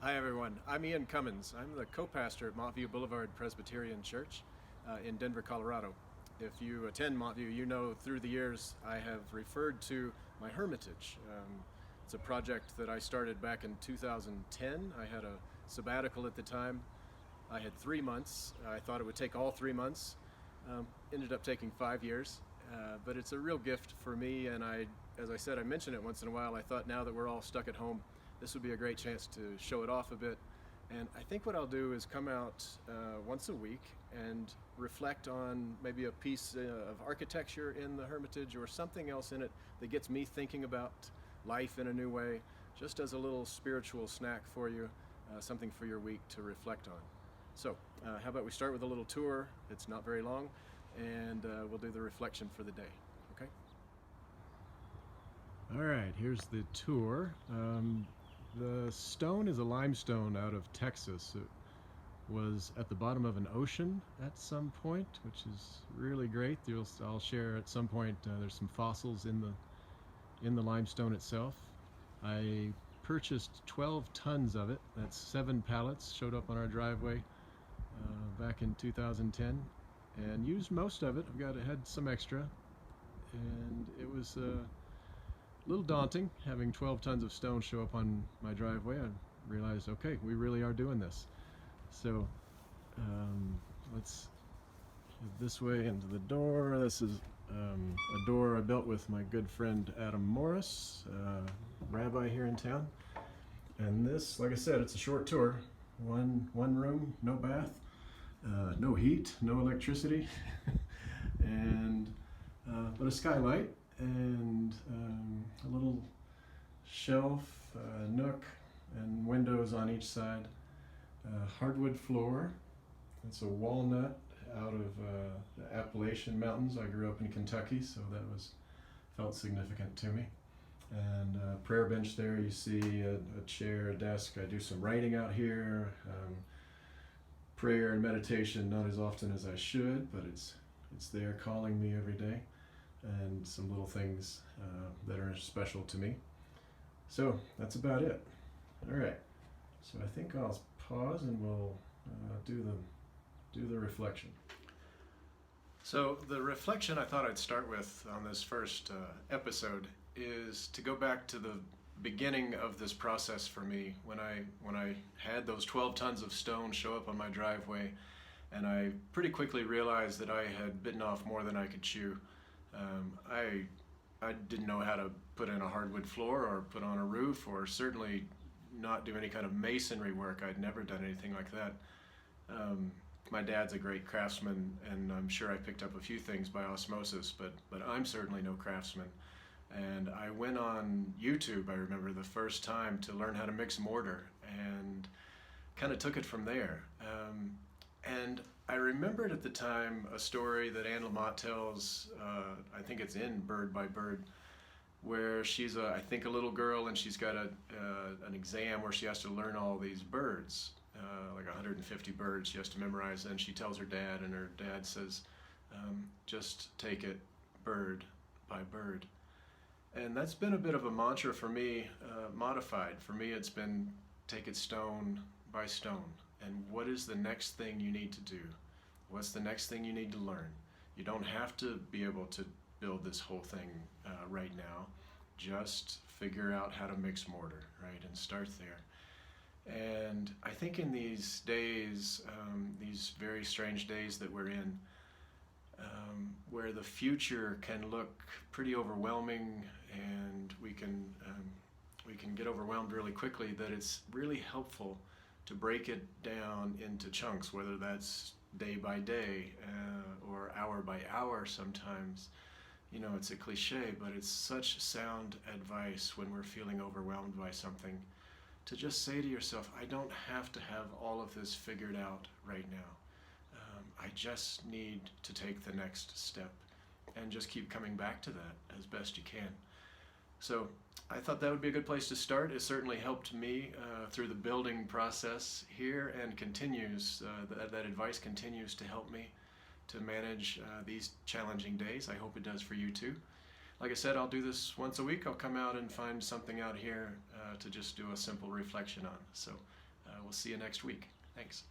Hi everyone, I'm Ian Cummins. I'm the co-pastor at Montview Boulevard Presbyterian Church in Denver, Colorado. If you attend Montview, you know through the years I have referred to my hermitage. It's a project that I started back in 2010. I had a sabbatical at the time. I had 3 months. I thought it would take all 3 months. Ended up taking 5 years, but it's a real gift for me, and as I said, I mention it once in a while. I thought now that we're all stuck at home, this would be a great chance to show it off a bit. And I think what I'll do is come out once a week and reflect on maybe a piece of architecture in the Hermitage or something else in it that gets me thinking about life in a new way, just as a little spiritual snack for you, something for your week to reflect on. So how about we start with a little tour? It's not very long, and we'll do the reflection for the day. Okay? All right, here's the tour. The stone is a limestone out of Texas. It was at the bottom of an ocean at some point, which is really great. I'll share at some point. There's some fossils in the limestone itself. I purchased 12 tons of it. That's 7 pallets. Showed up on our driveway back in 2010, and used most of it. Had some extra, and it was a little daunting having 12 tons of stone show up on my driveway. I realized, okay, we really are doing this. So let's head this way into the door. This is a door I built with my good friend Adam Morris, rabbi here in town. And this, like I said, it's a short tour. One room, no bath, no heat, no electricity, and but a skylight and a little shelf, nook, and windows on each side. Hardwood floor. It's a walnut out of the Appalachian Mountains. I grew up in Kentucky, so that felt significant to me. And prayer bench there. You see a chair, a desk. I do some writing out here. Prayer and meditation, not as often as I should, but it's there calling me every day. And some little things that are special to me. So that's about it. All right. So I think I'll pause and we'll do the reflection. So the reflection I thought I'd start with on this first episode is to go back to the beginning of this process for me when I had those 12 tons of stone show up on my driveway, and I pretty quickly realized that I had bitten off more than I could chew. I didn't know how to put in a hardwood floor or put on a roof, or certainly not do any kind of masonry work. I'd never done anything like that. My dad's a great craftsman, and I'm sure I picked up a few things by osmosis, but I'm certainly no craftsman. And I went on YouTube, I remember the first time, to learn how to mix mortar, and kind of took it from there. And I remembered at the time a story that Anne Lamott tells, I think it's in Bird by Bird, where she's I think a little girl, and she's got an exam where she has to learn all these birds, like 150 birds she has to memorize, and she tells her dad, and her dad says, just take it bird by bird. And that's been a bit of a mantra for me, modified. For me, it's been take it stone by stone. And what is the next thing you need to do? What's the next thing you need to learn? You don't have to be able to build this whole thing right now. Just figure out how to mix mortar, right? And start there. And I think in these days, these very strange days that we're in, where the future can look pretty overwhelming, and we can get overwhelmed really quickly, that it's really helpful to break it down into chunks, whether that's day by day or hour by hour sometimes. You know, it's a cliche, but it's such sound advice when we're feeling overwhelmed by something, to just say to yourself, I don't have to have all of this figured out right now. I just need to take the next step, and just keep coming back to that as best you can. So I thought that would be a good place to start. It certainly helped me through the building process here, and continues, that advice continues to help me to manage these challenging days. I hope it does for you too. Like I said, I'll do this once a week. I'll come out and find something out here to just do a simple reflection on. So we'll see you next week. Thanks.